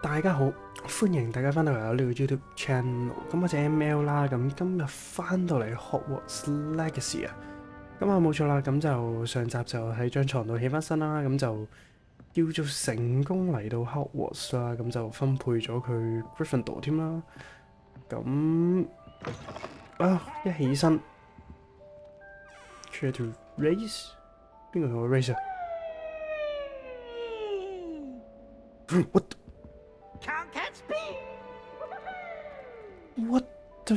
大家好，歡迎大家翻到嚟我呢個 YouTube channel。咁我係 ML 啦，咁今日翻到嚟 Hogwarts Legacy 啊。咁啊冇錯啦，咁就上集就喺張床度起翻身啦，咁就叫做成功嚟到 Hogwarts 啦，咁就分配咗佢 Gryffindor 添啦。咁啊一起身 ，try to raise， 邊個同我 raise 啊？What？ Can't catch me! What the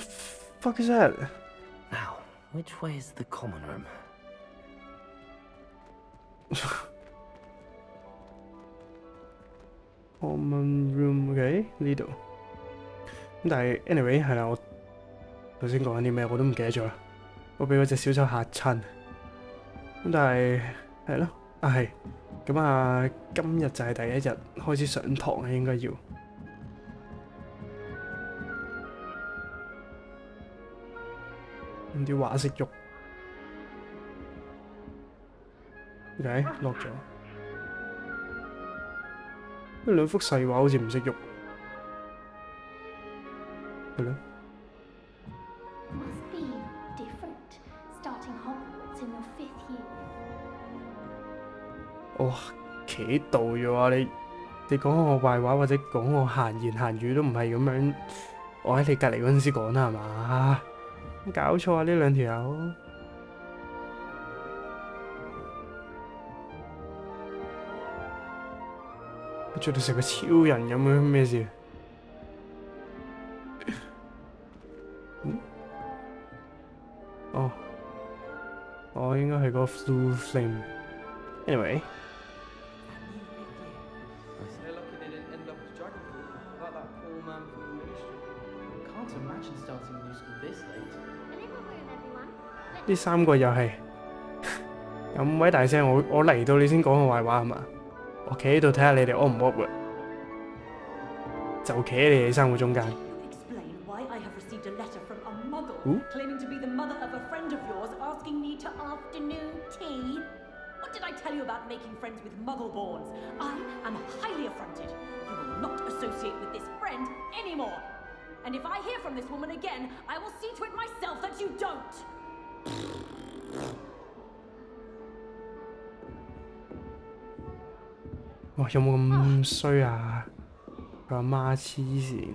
fuck is that? Now, which way is the common room? Common room, OK 呢度。咁但係 anyway 係啦，我頭先講緊啲咩我都唔記得咗啦。我俾嗰隻小丑嚇親。咁但係係咯，係。咁啊，今日就係第一日開始上堂啊，應該要。啲畫識喐 ，OK 落咗。呢兩幅細畫好似唔識喐，係咯。Must be different starting Hogwarts in your 5th year. 哇，企喺度嘅話，你講我壞話或者講我閒言閒語都唔係咁樣，我喺你隔離嗰陣時講啦，係嘛？搞錯啊！呢兩條友，做到成個超人咁樣，咩事？哦，我應該係個 Blue Flame。Anyway。呢三個又係咁鬼大聲，我嚟到你先講我壞話係嘛？我企喺度睇下你哋 O 唔 awkward， 就企喺你哋三個中間。哇！有冇咁衰啊？佢阿媽黐線，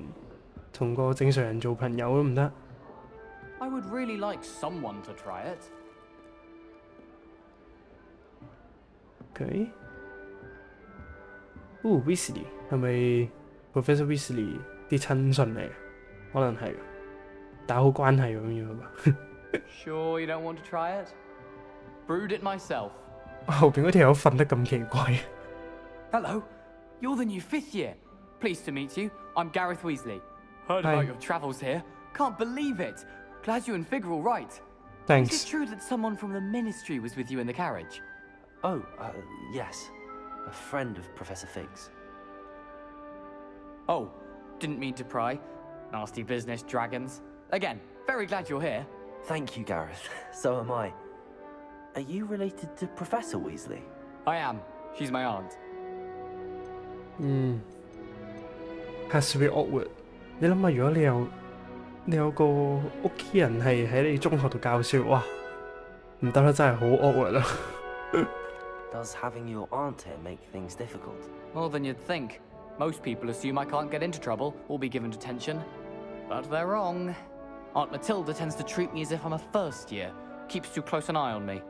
同個正常人做朋友都唔得。I would really like someone to try it. OK。Weasley 係咪 Professor Weasley 啲親信嚟？可能係，打好關係咁樣啊嘛。Sure you don't want to try it? Brewed it myself. 後邊嗰條友瞓得咁奇怪。Hello, you're the new 5th year. Pleased to meet you. I'm Gareth Weasley. Heard Hi. about your travels here. Can't believe it. Glad you and Fig are all right. Thanks. Is it true that someone from the Ministry was with you in the carriage? Oh, yes. A friend of Professor Fig's. Oh, didn't mean to pry. Nasty business, dragons. Again, very glad you're here. Thank you, Gareth. So am I. Are you related to Professor Weasley? I am. She's my aunt. Has to be awkward。你諗下，如果你有個屋企人係喺你中學度教書，哇，唔得啦，真係好 awkward 啦。Does having your aunt here make things difficult? More than you'd think. Most people assume I can't get into trouble or be given detention. But they're wrong. Aunt Matilda tends to treat me as if I'm a first year, keeps too close an eye on me.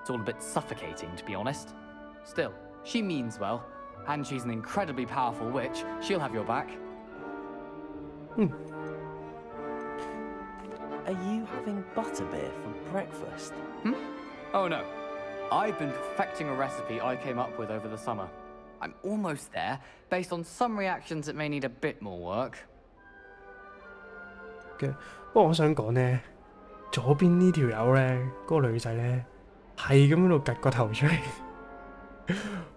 It's all a bit suffocating, to be honest. Still, she means well, and she's an incredibly powerful witch. She'll have your back. Are you having butterbeer for breakfast? Oh no. I've been perfecting a recipe I came up with over the summer. I'm almost there, based on some reactions that may need a bit more work. 不過我想講呢，左邊呢條友呢，嗰個女仔呢，係咁喺度趌個頭出嚟，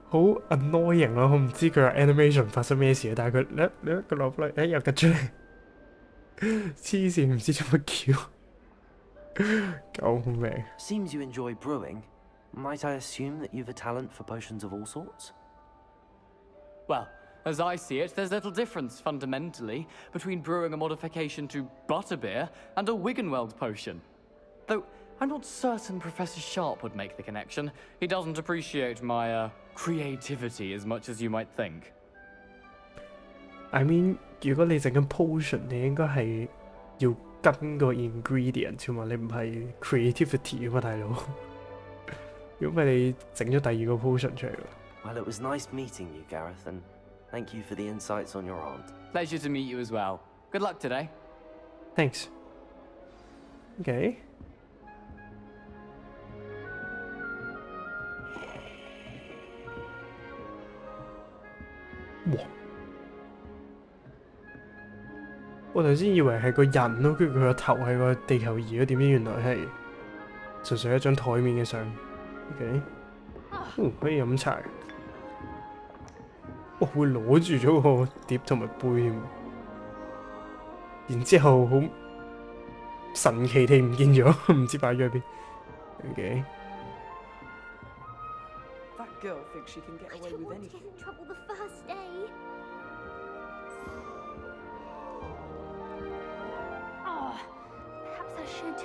好 annoying 咯。我唔知佢個 animation 發生咩事，但係佢你一個落嚟，又趌出嚟，黐線唔知做乜叫。救命！ Seems you enjoy brewing. Might I assume that you've a talent for potions of all sorts? Well, As I see it, there's little difference, fundamentally, between brewing a modification to butterbeer and a Wiggenweld potion. Though I'm not certain Professor Sharp would make the connection. He doesn't appreciate my, creativity as much as you might think. I mean， 如果你整緊 potion， 你應該係要跟個 ingredient 啫嘛，你唔係 creativity 啊嘛，大佬。如果唔係你整咗第二個 potion 出嚟喎。Well, it was nice meeting you, Gareth, and thank you for the insights on your aunt. Pleasure to meet you as well. Good luck today. Thanks. Okay. 哇！我頭先以為係個人咯，跟住佢個頭係個地球儀咯，點知原來係純粹一張台面嘅相。OK， 可以飲茶。哇！會攞住咗個碟同埋杯添，然之後好神奇地唔見咗，唔知擺咗喺邊。OK。 That girl thinks she can get I away don't with want to get anything. in trouble the first day. Oh, perhaps I should.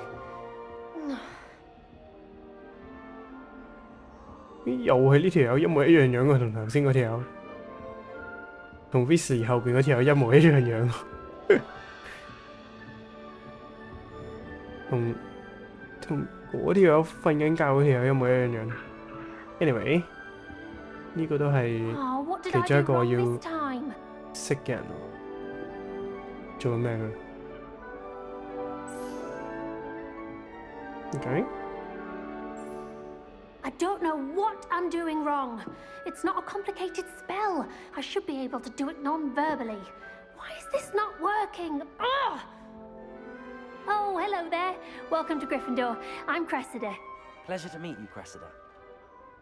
又係呢條友一模一樣樣喎，同頭先嗰條友，同 Weasley 後邊嗰條友一模一樣樣，同嗰條友瞓緊覺嗰條友一模一樣樣。Anyway， 呢個都係 Oh, what did 其 I 中一 do 個 wrong 要 this time? 識嘅人喎。做緊咩佢 ？OK。 I don't know what I'm doing wrong. It's not a complicated spell. I should be able to do it non-verbally. Why is this not working? Ugh! Oh, hello there. Welcome to Gryffindor. I'm Cressida. Pleasure to meet you, Cressida.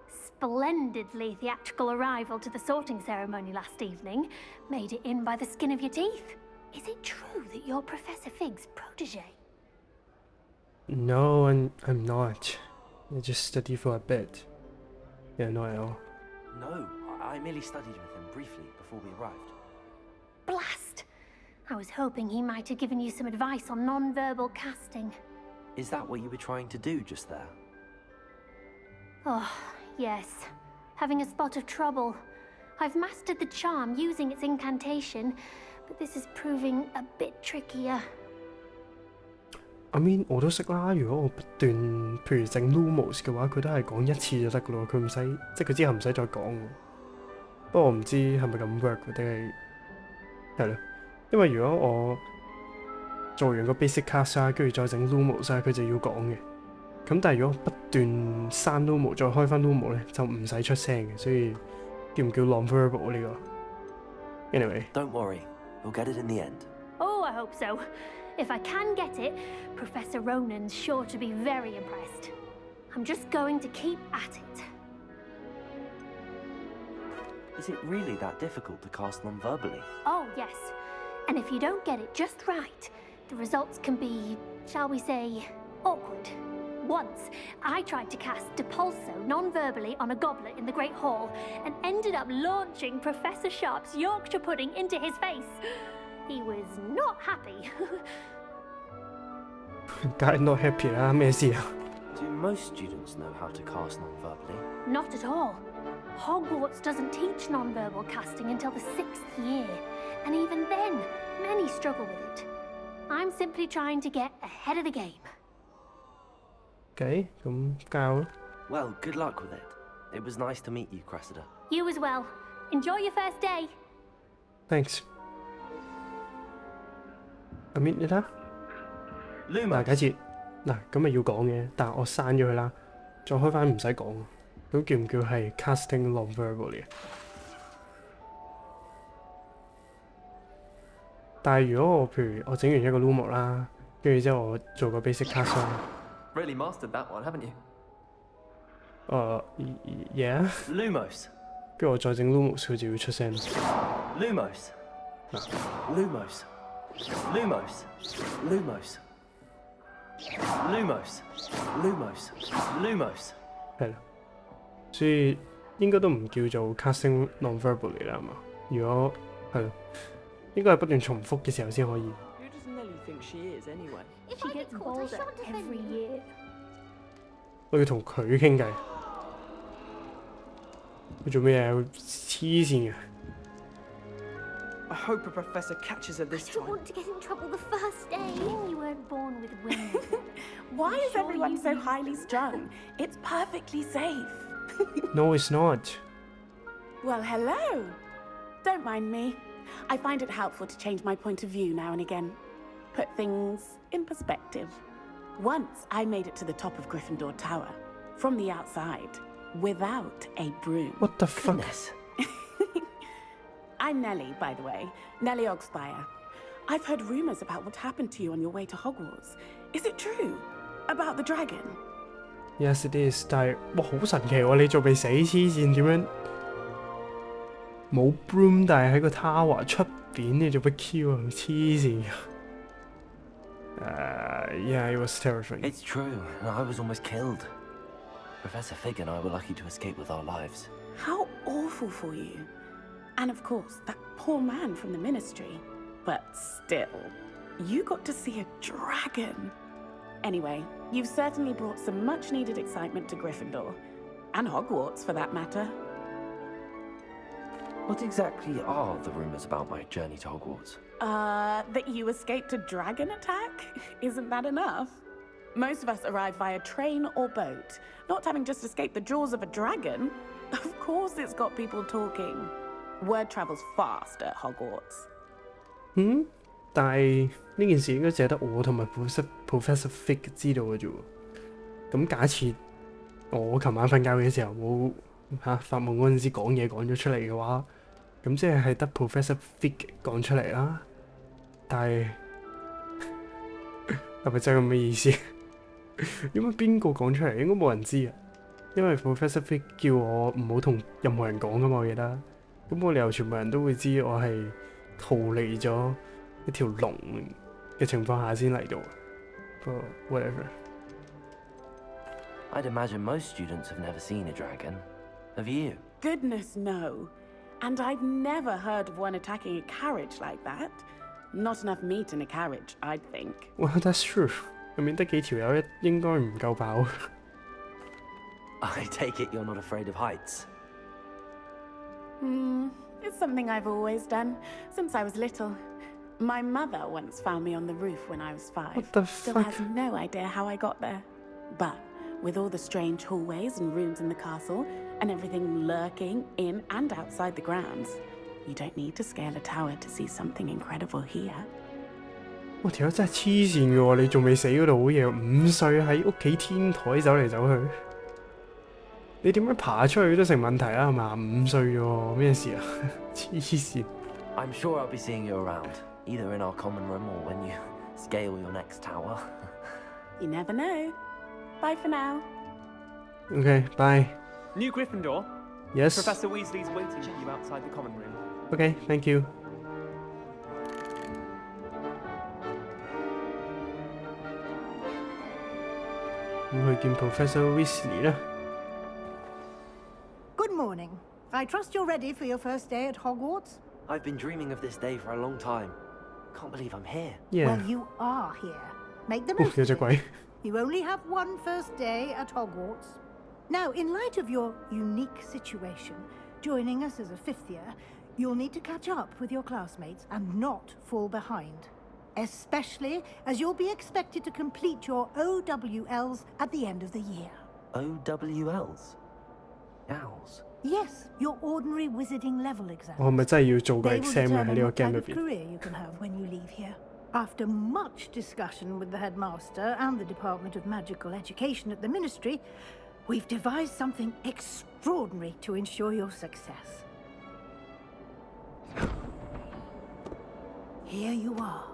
Splendidly theatrical arrival to the sorting ceremony last evening. Made it in by the skin of your teeth. Is it true that you're Professor Fig's protege? No, I'm not. I just studied for a bit. Yeah, not at all. No, I merely studied with him briefly before we arrived. Blast! I was hoping he might have given you some advice on non-verbal casting. Is that what you were trying to do just there? Oh, yes. Having a spot of trouble. I've mastered the charm using its incantation, but this is proving a bit trickier. I mean， 我都識啦。如果我不斷，譬如整 Lumos 嘅話，佢都係講一次就得噶咯，佢唔使，即係佢之後唔使再講喎。不過我唔知係咪咁 work 定係咯？因為如果我做完個 basic cast 啊，跟住再整 Lumos 啊，佢就要講嘅。咁但係如果不斷刪 Lumo 再開翻 Lumo 咧，就唔使出聲嘅，所以叫唔叫 non-verbal 呢個 ？Anyway， Don't worry, you'll get it in the end. Oh, I hope so. If I can get it, Professor Ronan's sure to be very impressed. I'm just going to keep at it. Is it really that difficult to cast non-verbally? Oh, yes. And if you don't get it just right, the results can be, shall we say, awkward. Once, I tried to cast Depulso non-verbally on a goblet in the Great Hall and ended up launching Professor Sharp's Yorkshire pudding into his face. He was not happy. 梗係 not happy 啦，咩事啊？ Do most students know how to cast non-verbally? Not at all. Hogwarts doesn't teach non-verbal casting until the 6th year, and even then, many struggle with it. I'm simply trying to get ahead of the game. OK， 咁教咯。 Well, good luck with it. It was nice to meet you, Cressida. You as well. Enjoy your first day. Thanks。I mean， 你睇下。嗱，假設嗱咁咪要講嘅，但係我刪咗佢啦，再開翻唔使講，咁叫唔叫係 casting non-verbal 嚟嘅？但係如果我譬如我整完一個 Lumo 啦，跟住之後我做個 basic cast 啦Really mastered that one, haven't you? yeah， Lumos. 跟住我再整 Lumos 佢就要出聲。Lumos. Lumos. Lumos. Lumos. Lumos. Lumos. Lumos. 係啦，所以應該都唔叫做 casting non-verbal 嚟啦，係嘛？如果係咯，應該係不斷重複嘅時候先可以。Who does Nelly think she is anyway? She gets bolder every year. 我要同佢傾偈，佢做咩啊？黐線嘅。I hope a professor catches her I this don't time. want to get in trouble the first day. You weren't born with wings. Why is Sure everyone you so do. highly strung? It's perfectly safe. No, it's not. Well, hello. Don't mind me. I find it helpful to change my point of view now and again. Put things in perspective. Once I made it to the top of Gryffindor Tower, from the outside, without a broom. What the fuck? Goodness. I'm Nellie, by the way. Nellie Ogspire. I've heard rumors about what happened to you on your way to Hogwarts. Is it true? About the dragon? Yes, it is. 但係哇，好神奇喎！你仲未死黐線，點樣冇 broom？但係喺個 tower 出邊你做乜 Q 啊？黐線㗎！Yeah, it was terrifying. It's true. I was almost killed. Professor Fig and I were lucky to escape with our lives. How awful for you. And of course, that poor man from the ministry. But still, you got to see a dragon. Anyway, you've certainly brought some much-needed excitement to Gryffindor. And Hogwarts, for that matter. What exactly are the rumors about my journey to Hogwarts? That you escaped a dragon attack? Isn't that enough? Most of us arrive via train or boat. Not having just escaped the jaws of a dragon. Of course it's got people talking. Word travels fast at Hogwarts. 但係呢件事應該淨係得我同埋 Professor Fig 知道嘅啫喎。咁假設我琴晚瞓覺嘅時候冇發夢嗰陣時講嘢講咗出嚟嘅話，咁即係得 Professor Fig 講出嚟啦。但係係咪真係咁嘅意思？因為邊個講出嚟？應該冇人知啊。因為 Professor Fig 叫我唔好同任何人講噶嘛，我記得。咁冇理由全部人都會知我係逃離咗一條龍嘅情況下先嚟到。But whatever. I'd imagine most students have never seen a dragon. Have you? Goodness, no. And I've never heard of one attacking a carriage like that. Not enough meat in a carriage, I'd think. Well, that's true. 入面得幾條友應該唔夠飽。I take it you're not afraid of heights. It's something I've always done, since I was little. My mother once found me on the roof when I was 5. What the Still fuck? has no idea how I got there. But with all the strange hallways and rooms in the castle, and everything lurking in and outside the grounds, you don't need to scale a tower to see something incredible here. 哇！條友真係黐線嘅喎，你仲未死嗰度好嘢，5歲喺屋企天台走嚟走去，你點樣爬出去都成問題啦，係嘛？5歲啫喎，咩事啊？黐線！ I'm sure I'll be seeing you around, either in our common room or when you scale your next tower. You never know. Bye for now. Okay, bye. New Gryffindor? Yes. Professor Weasley's waiting for you outside the common room. Okay, thank you. 咁去見 Professor Weasley 啦。Good morning. I trust you're ready for your first day at Hogwarts? I've been dreaming of this day for a long time. Can't believe I'm here. Yeah. Well, you are here. Make the 哦， most 有 of 隻 it. 鬼。 You only have one first day at Hogwarts. Now, in light of your unique situation, joining us as a 5th year, you'll need to catch up with your classmates and not fall behind. Especially as you'll be expected to complete your OWLs at the end of the year. OWLs? Owls. Yes, your ordinary wizarding level exams. 我係咪真係要做個 They will exam 啊？喺 determine 呢個 what game type 入 of 邊。 career you can have when you leave here. After much discussion with the headmaster and the Department of Magical Education at the Ministry, we've devised something extraordinary to ensure your success. Here you are.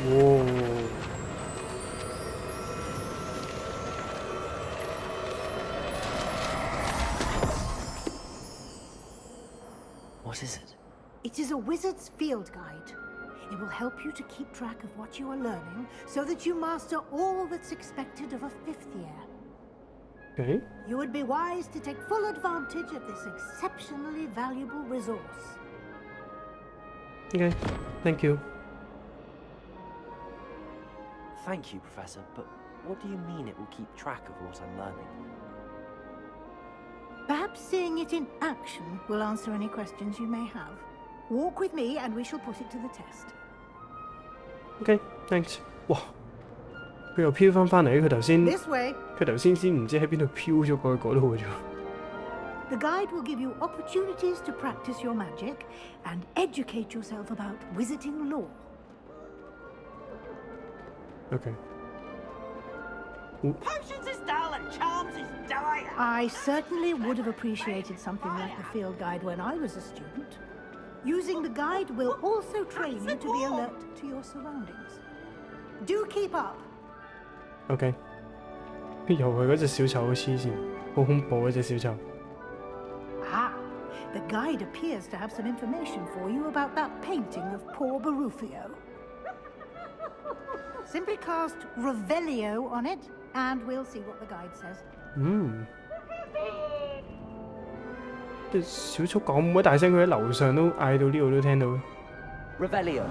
Whoa. What is it? It is a wizard's field guide. It will help you to keep track of what you are learning so that you master all that's expected of a 5th year. Okay. You would be wise to take full advantage of this exceptionally valuable resource. Okay. Thank you. Thank you, Professor, but what do you mean it will keep track of what I'm learning? Perhaps seeing it in action will answer any questions you may have. Walk with me and we shall put it to the test. Okay. Thanks. 哇！佢又飄翻嚟，佢頭先 This way. 先唔知喺邊度飄咗過去嗰度嘅啫。The guide will give you opportunities to practice your magic and educate yourself about wizarding lore. Okay. Potions is dull and charms is dire. I certainly would have appreciated something like the field guide when I was a student. Using the guide will also train you to be alert to your surroundings. Do keep up. OK。又係嗰隻小丑，黐線，好恐怖嗰隻小丑。Ah, the guide appears to have some information for you about that painting of poor Barufio. Simply cast Revelio on it, and we'll see what the guide says. 隻小丑咁鬼大聲，佢喺樓上都嗌到呢度都聽到。Revelio.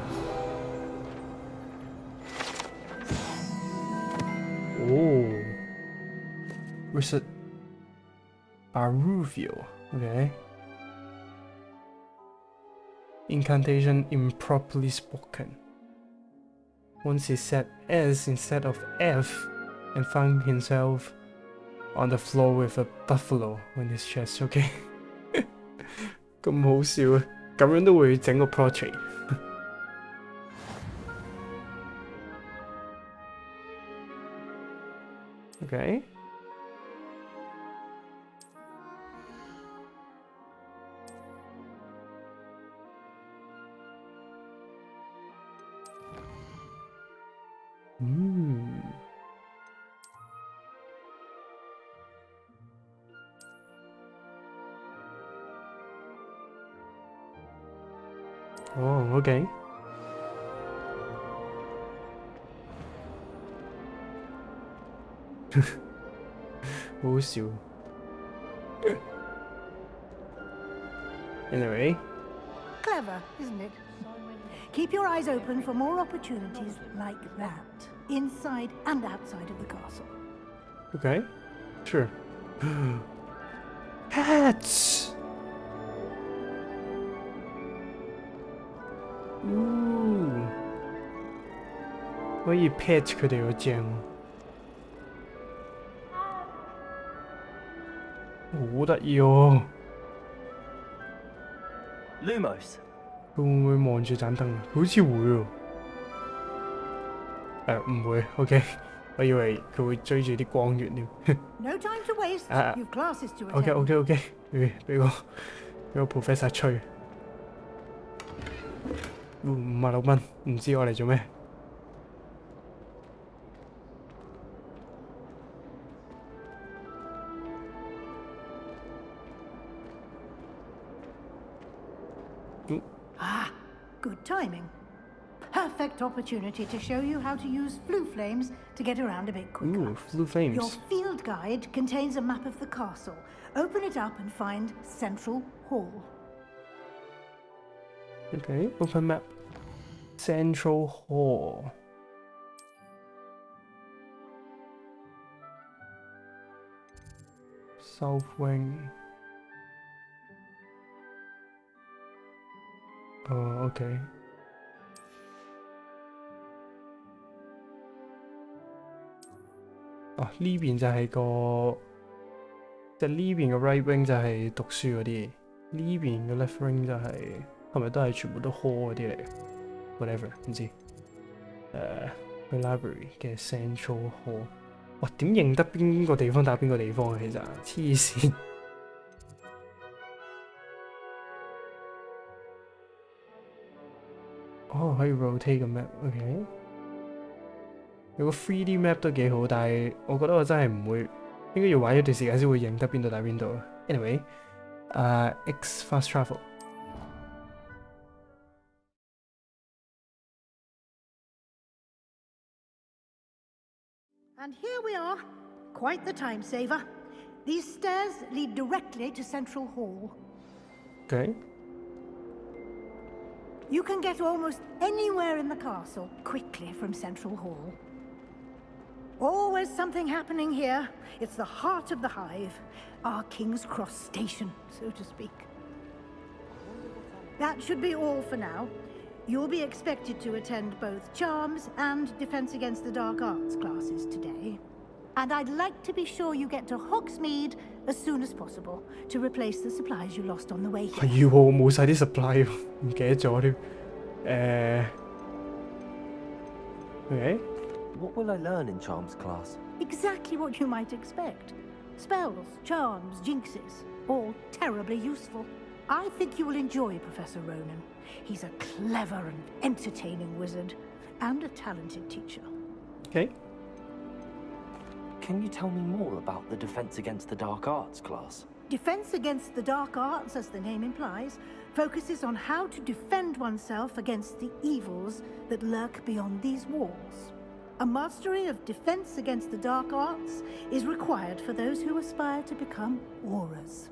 哦 ，Wizard Barufio. OK. Incantation improperly spoken. Once he said S instead of F and found himself on the floor with a buffalo on his chest. OK. 咁好笑啊！咁樣都會整個 portrait。OK。哦，OK。好好笑。Anyway. Clever, isn't it? Keep your eyes open for more opportunities like that, inside and outside of the castle. Okay. Sure. Hats! Ooh. 可以 pet 佢哋喎，正喎，好得意喎。Lumos. 佢會唔會望住盞燈啊？好似會喎。唔會。OK。我以為佢會追住啲光源添。No time to waste. You've classes to attend. OK。俾個 Professor 吹。56蚊，唔知我嚟做咩。Ah, good timing. Perfect opportunity to show you how to use flue flames to get around a bit quicker. Ooh, flue flames. Your field guide contains a map of the castle. Open it up and find Central Hall. Okay, open map. Central Hall. South Wing. Oh, okay. Oh, 呢邊就係個，即係呢邊嘅 right wing 就係讀書嗰啲，呢邊嘅 left wing 就係咪都係全部都 hall 嗰啲嚟嘅 ？Whatever 唔知。去 library 嘅 central hall。哇，點認得邊個地方打邊個地方啊？其實黐線。哦，可以 rotate 個 map，OK。有個 3D map 都幾好，但係我覺得我真係唔會，應該要玩一段時間先會認得邊度打邊度。Anyway， X fast travel。And here we are. Quite the time saver. These stairs lead directly to Central Hall. Okay. You can get almost anywhere in the castle quickly from Central Hall. Always something happening here. It's the heart of the hive, our King's Cross station, so to speak. That should be all for now. You'll be expected to attend both Charms and Defense Against the Dark Arts classes today. And I'd like to be sure you get to Hogsmeade as soon as possible to replace the supplies you lost on the way here. 係喎，冇晒啲 supply 喎，唔記得咗添。Okay. What will I learn in Charms class? Exactly what you might expect. Spells, charms, jinxes, all terribly useful. I think you will enjoy Professor Ronan. He's a clever and entertaining wizard, and a talented teacher. Okay. Can you tell me more about the Defense Against the Dark Arts class? Defense Against the Dark Arts, as the name implies, focuses on how to defend oneself against the evils that lurk beyond these walls. A mastery of Defense Against the Dark Arts is required for those who aspire to become auras.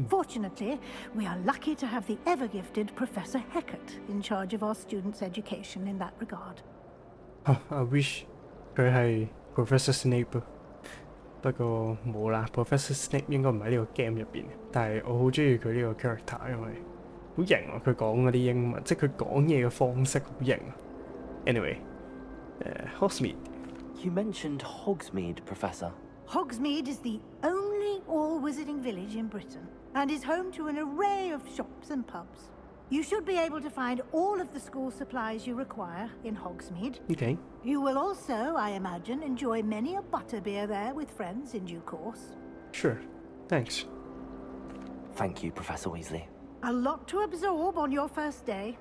Fortunately, we are lucky to have the ever-gifted Professor Hecat in charge of our students' education in that regard. I wish 佢係 Professor Snape 不過冇啦 ，Professor Snape 應該唔喺呢個 game 入邊，但係我好中意佢呢個 character，因為好型啊！佢講嗰啲英文，即係佢講嘢嘅方式好型啊。Anyway， Hogsmeade. You mentioned Hogsmeade, Professor. Hogsmeade is the only all-wizarding village in Britain, and is home to an array of shops and pubs. You should be able to find all of the school supplies you require in Hogsmeade. Okay. You will also, I imagine, enjoy many a butterbeer there with friends in due course. Sure. Thanks. Thank you, Professor Weasley. A lot to absorb on your first day,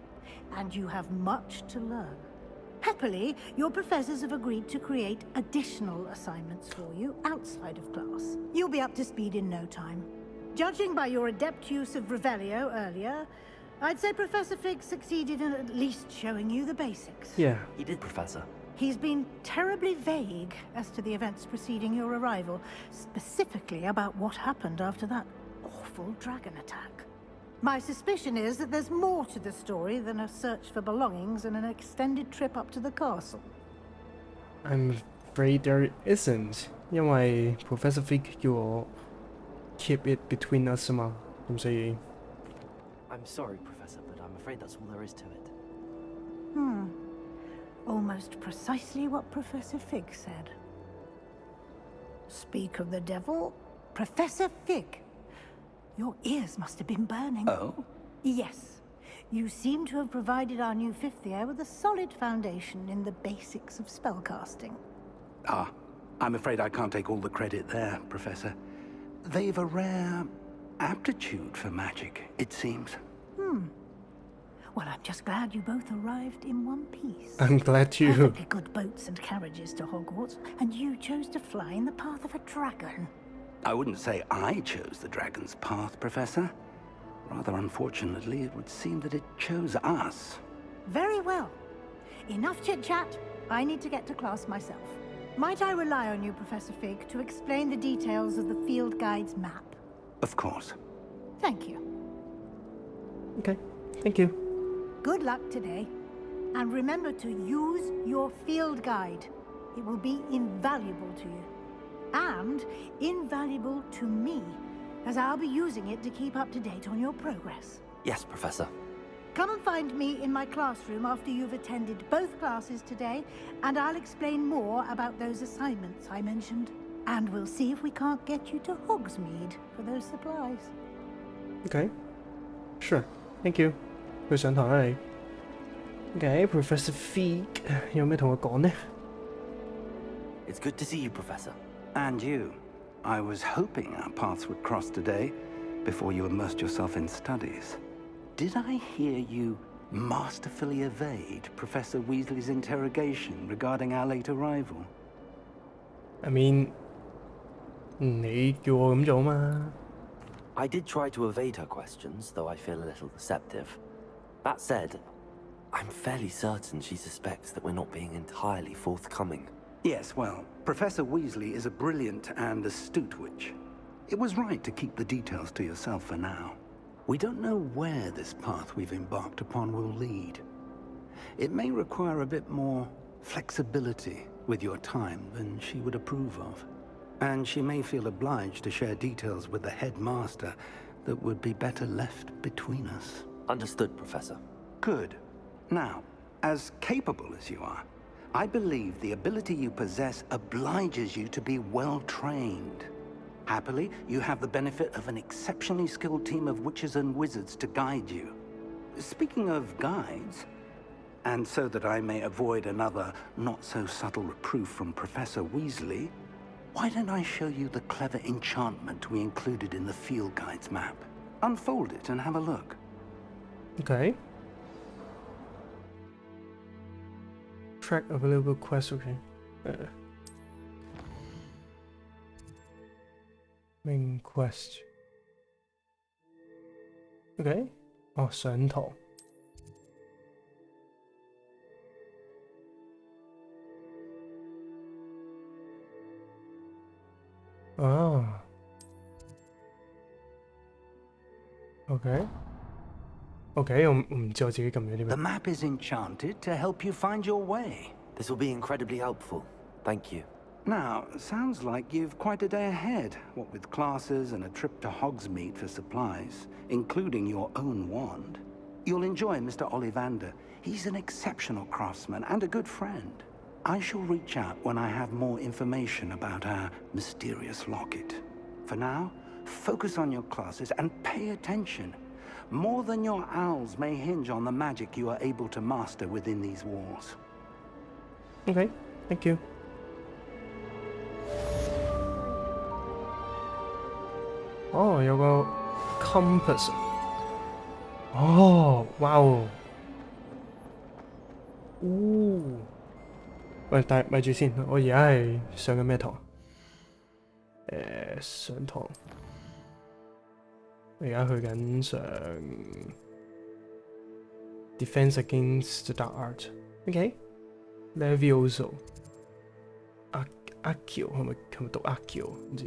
and you have much to learn. Happily, your professors have agreed to create additional assignments for you outside of class. You'll be up to speed in no time. Judging by your adept use of Revelio earlier, I'd say Professor Fig succeeded in at least showing you the basics. Yeah. He did, Professor. He's been terribly vague as to the events preceding your arrival, specifically about what happened after that awful dragon attack. My suspicion is that there's more to the story than a search for belongings and an extended trip up to the castle. I'm afraid there isn't， 因為 Professor Fig 叫我 keep it between us 嘛，咁所以 I'm sorry, Professor, but I'm afraid that's all there is to it. Almost precisely what Professor Fig said. Speak of the devil, Professor Fig. Your ears must have been burning. Oh? Yes. You seem to have provided our new fifth year with a solid foundation in the basics of spellcasting. Ah, I'm afraid I can't take all the credit there, Professor. They've a rare aptitude for magic, it seems. Well, I'm just glad you both arrived in one piece. I'm glad you. Perfectly good boats and carriages to Hogwarts, and you chose to fly in the path of a dragon. I wouldn't say I chose the dragon's path, Professor. Rather unfortunately, it would seem that it chose us. Very well. Enough chit-chat. I need to get to class myself. Might I rely on you, Professor Fig, to explain the details of the field guide's map? Of course. Thank you. Okay. Thank you. Good luck today. And remember to use your field guide. It will be invaluable to you. And invaluable to me, as I'll be using it to keep up to date on your progress. Yes, Professor. Come and find me in my classroom after you've attended both classes today, and I'll explain more about those assignments I mentioned. And we'll see if we can't get you to Hogsmeade for those supplies. Okay. Sure. Thank you. 佢上堂啦你。Okay, Professor Fig 有咩同我講呢？ It's good to see you, Professor. And you. I was hoping our paths would cross today, before you immersed yourself in studies. Did I hear you masterfully evade Professor Weasley's interrogation regarding our late arrival? I mean， 你叫我咁做嘛？ I did try to evade her questions, though I feel a little deceptive. That said, I'm fairly certain she suspects that we're not being entirely forthcoming. Yes, well, Professor Weasley is a brilliant and astute witch. It was right to keep the details to yourself for now. We don't know where this path we've embarked upon will lead. It may require a bit more flexibility with your time than she would approve of. And she may feel obliged to share details with the headmaster that would be better left between us. Understood, Professor. Good. Now, as capable as you are, I believe the ability you possess obliges you to be well trained. Happily, you have the benefit of an exceptionally skilled team of witches and wizards to guide you. Speaking of guides, and so that I may avoid another not-so-subtle reproof from Professor Weasley, why don't I show you the clever enchantment we included in the field guide's map? Unfold it and have a look. Okay. Track available quests, okay. Main quest. Okay. 哦，上堂。啊。Okay. Okay, 我唔知我自己撳咗啲咩。 The map is enchanted to help you find your way. This will be incredibly helpful. Thank you. Now, sounds like you've quite a day ahead, what with classes and a trip to Hogsmeade for supplies, including your own wand. You'll enjoy Mr. Ollivander. He's an exceptional craftsman and a good friend. I shall reach out when I have more information about our mysterious locket. For now, focus on your classes and pay attention. More than your owls may hinge on the magic you are able to master within these walls. Okay, thank you. 哦，有個 compass。哦，哇哦！喂，但係咪住先，我而家係上緊咩堂？上堂。我而家去緊上 Defense Against the Dark Art。OK。Levioso。Accio 係咪讀 Accio？唔知。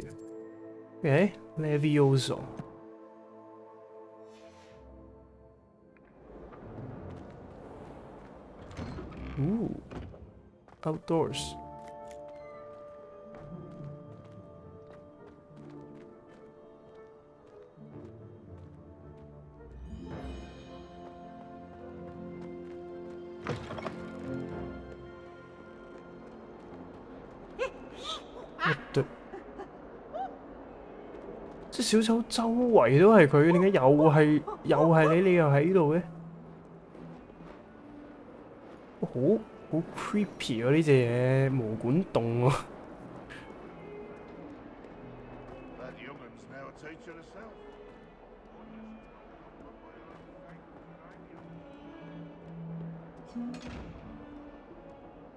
OK，Levioso。Outdoors。即小丑周圍都係佢，點解又係你又喺度嘅？好 creepy 啊！呢隻嘢毛管戙喎。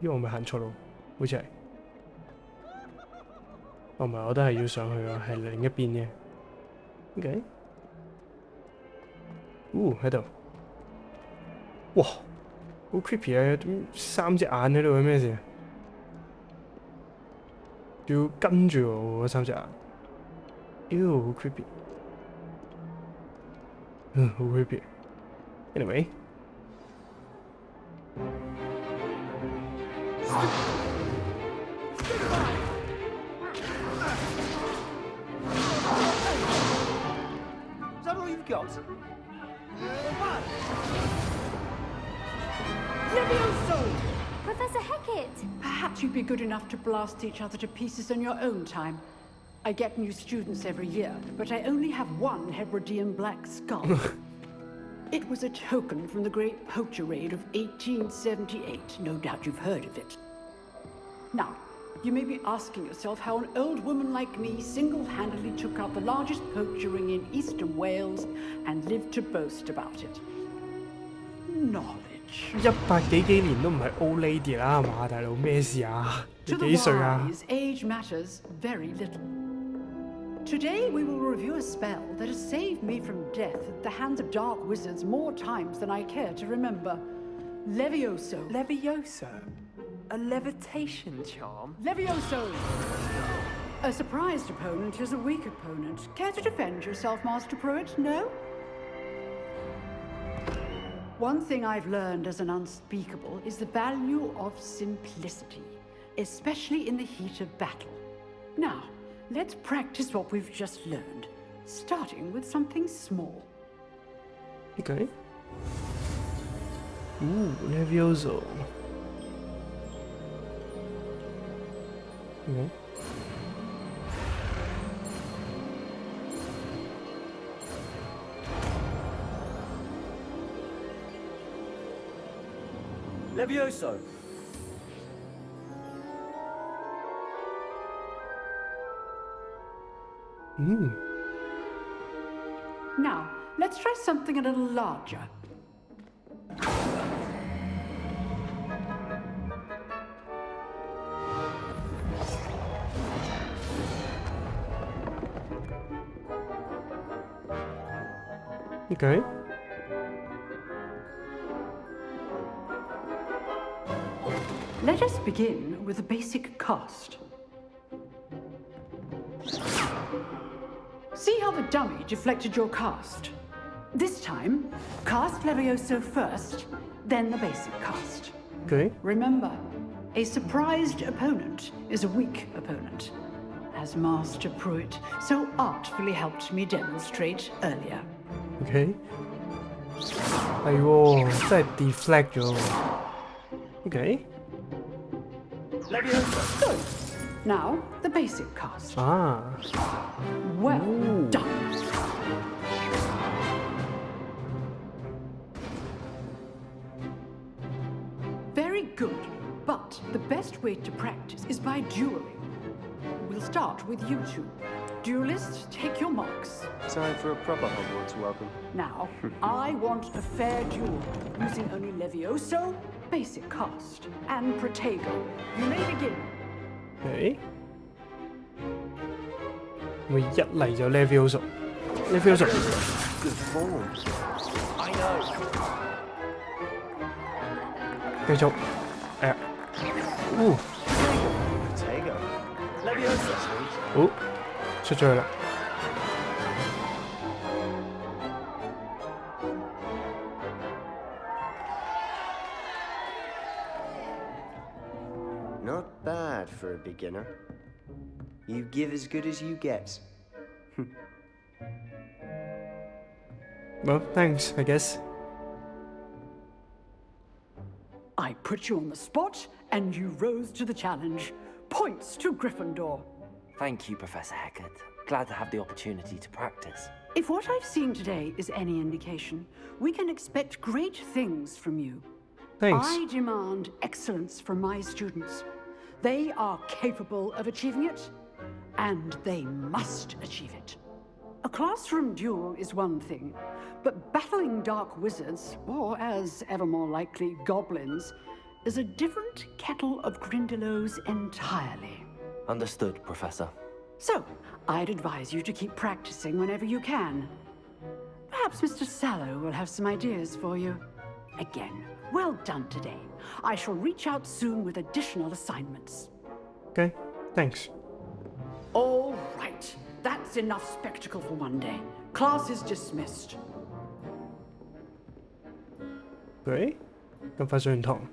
因為我咪行錯路，好似係。哦，唔係，我都係要上去啊，係另一邊嘅。OK。喺度。哇，好 creepy 啊！點三隻眼喺度，咩事？仲要跟住我嗰三隻眼。好 creepy。好 creepy。Anyway。Got. Levioso! Professor Hecat! Perhaps you'd be good enough to blast each other to pieces in your own time. I get new students every year, but I only have one Hebridean black skull. It was a token from the Great Poacher Raid of 1878. No doubt you've heard of it. Now, you may be asking yourself how an old woman like me single-handedly took out the largest poacher ring in eastern Wales and lived to boast about it. Knowledge. 100幾年都唔係 old lady 啦，係嘛，大佬咩事啊？你幾歲啊？ To the wise, age matters very little. Today we will review a spell that has saved me from death at the hands of dark wizards more times than I care to remember. Levioso. Levioso? A levitation charm? Levioso! A surprised opponent is a weak opponent. Care to defend yourself, Master Pruitt? No? One thing I've learned as an unspeakable is the value of simplicity, especially in the heat of battle. Now, let's practice what we've just learned, starting with something small. Okay. Levioso. Okay. Levioso! Now, let's try something a little larger. Okay. Let us begin with a basic cast. See how the dummy deflected your cast? This time, cast Levioso first, then the basic cast. Okay. Remember, a surprised opponent is a weak opponent, as Master Pruitt so artfully helped me demonstrate earlier. Okay. 係喎，真係 deflect 咗喎。Okay. Good. Now, the basic cast. Well done. Very good. But the best way to practice is by dueling. We'll start with you two. Duelists, take your marks. Time for a proper Hogwarts welcome. Now, I want a fair duel, using only Levioso, basic cast, and Protego. You may begin. Okay. 咪一嚟就 Levioso。Levioso。 Good form. I know. 繼續。Protego. Levioso. 好，出咗去啦。Not bad for a beginner. You give as good as you get. Well, thanks, I guess. I put you on the spot, and you rose to the challenge. Points to Gryffindor. Thank you, Professor Hecat. Glad to have the opportunity to practice. If what I've seen today is any indication, we can expect great things from you. Thanks. I demand excellence from my students. They are capable of achieving it, and they must achieve it. A classroom duel is one thing, but battling dark wizards, or as ever more likely, goblins, is a different kettle of Grindylows entirely. Understood, Professor. So, I'd advise you to keep practicing whenever you can. Perhaps Mr. Sallow will have some ideas for you. Again, well done today. I shall reach out soon with additional assignments. Okay, thanks. All right. That's enough spectacle for one day. Class is dismissed. Okay. 咁快上完堂。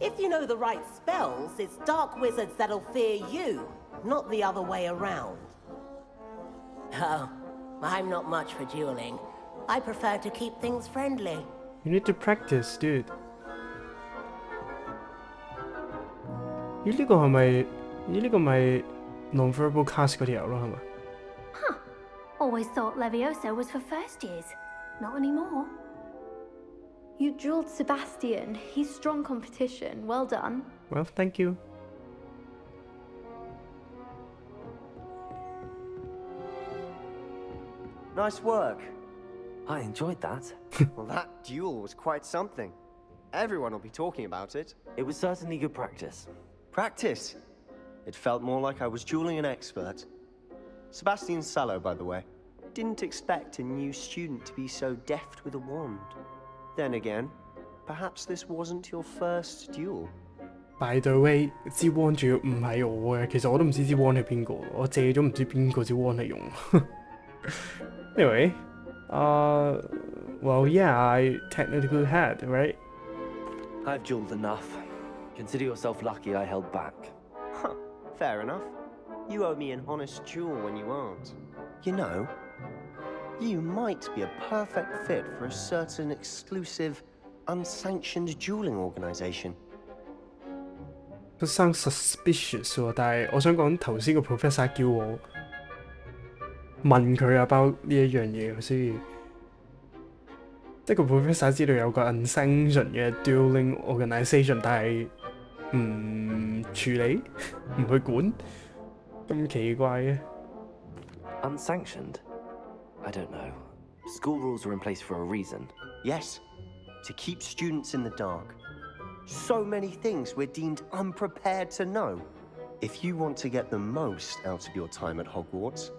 If you know the right spells, it's dark wizards that'll fear you, not the other way around. Oh, I'm not much for dueling. I prefer to keep things friendly. You need to practice, dude. 咦？呢個係咪？咦？呢個咪 non-verbal cast 嗰條咯，係咪？ Huh. Always thought Levioso was for first years. Not anymore. You dueled Sebastian. He's strong competition. Well done. Well, thank you. Nice work. I enjoyed that. Well, that duel was quite something. Everyone will be talking about it. It was certainly good practice. Practice? It felt more like I was dueling an expert. Sebastian Sallow, by the way. Didn't expect a new student to be so deft with a wand. Then again, perhaps this wasn't your first duel. By the way，支 wand 仲要唔係我嘅，其實我都唔知支 wand 係邊個，我借咗唔知邊個支 wand 嚟用。Anyway，well yeah, I technically had, right? I've jeweled enough. Consider yourself lucky I held back. Huh, fair enough. You owe me an honest jewel when you aren't. You know, you might be a perfect fit for a certain exclusive, unsanctioned dueling organization. 都生 suspicious 喎，但係我想講頭先個 professor 叫我問佢啊包呢一樣嘢，所以即係個 professor 知道有個 unsanctioned 嘅 dueling organisation， 但係唔處理唔去管，咁奇怪嘅。Unsanctioned? I don't know. School rules are in place for a reason. Yes, to keep students in the dark. So many things we're deemed unprepared to know. If you want to get the most out of your time at Hogwarts,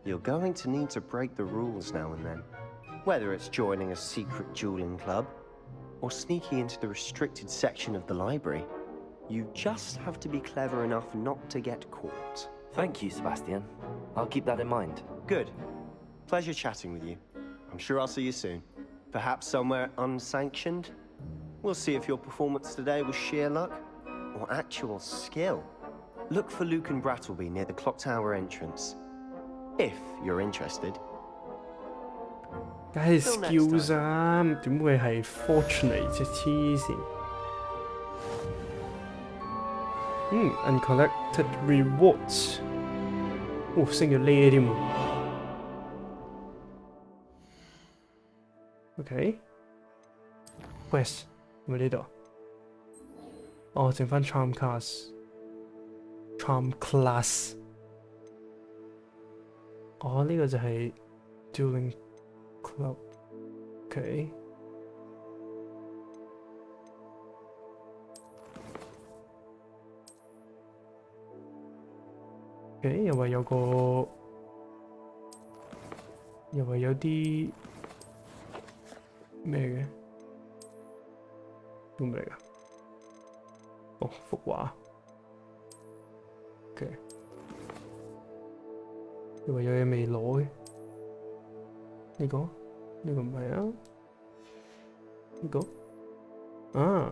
you're going to need to break the rules now and then. Whether it's joining a secret dueling club, or sneaking into the restricted section of the library, you just have to be clever enough not to get caught. Thank you, Sebastian. I'll keep that in mind. Good. Pleasure chatting with you. I'm sure I'll see you soon. Perhaps somewhere unsanctioned? We'll see if your performance today was sheer luck or actual skill. Look for Luke and Brattleby near the clock tower entrance. If you're interested. 梗係 skills 啊，點會係 fortunate 啫？黐線。Uncollected rewards。哦，升咗呢添喎。OK。Quest 係咪呢度？哦，剩翻 charm class。charm class。哦，呢個就係 dueling club。OK。OK， 又話有個，又話有啲咩嘅？做咩嚟㗎？哦，幅畫。OK。又話有嘢未攞嘅？呢個？呢個唔係啊？呢個？啊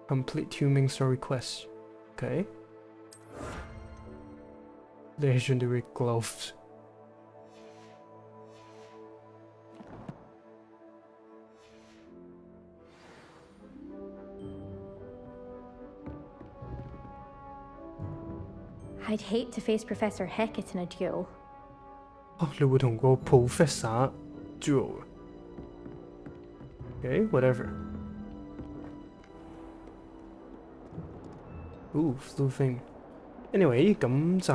！Complete Human Story Quest。OK。Legendary gloves。I'd hate to face Professor Hecat in a duel. 哦，你會同個 Professor duel 嘅？OK，whatever。Flu thing。Anyway， 咁就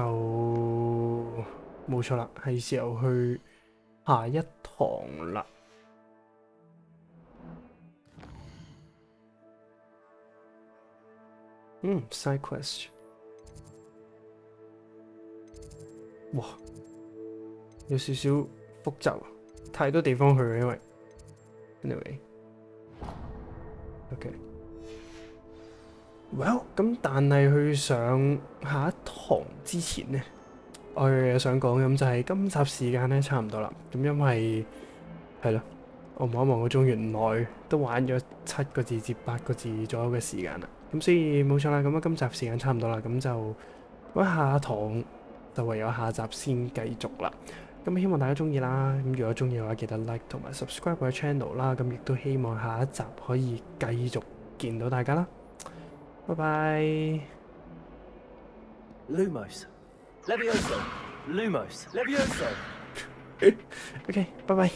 冇錯啦，係時候去下一堂啦。side quest。哇，有少少複雜，太多地方去啦，因為 anyway。OK。Well， 咁但係去上下一堂之前呢，我有想講咁就係今集時間咧差唔多啦。咁因為係咯，我望一望個鐘，原來都玩咗7個字至8個字左右嘅時間啦。咁所以冇錯啦，咁今集時間差唔多啦，咁就咁下一堂就唯有下集先繼續啦。咁希望大家中意啦。咁如果中意嘅話，記得 like 同埋 subscribe 我嘅 channel 啦。咁亦都希望下一集可以繼續見到大家啦。拜拜。Lumos. Levioso. Lumos. Levioso. OK，拜拜。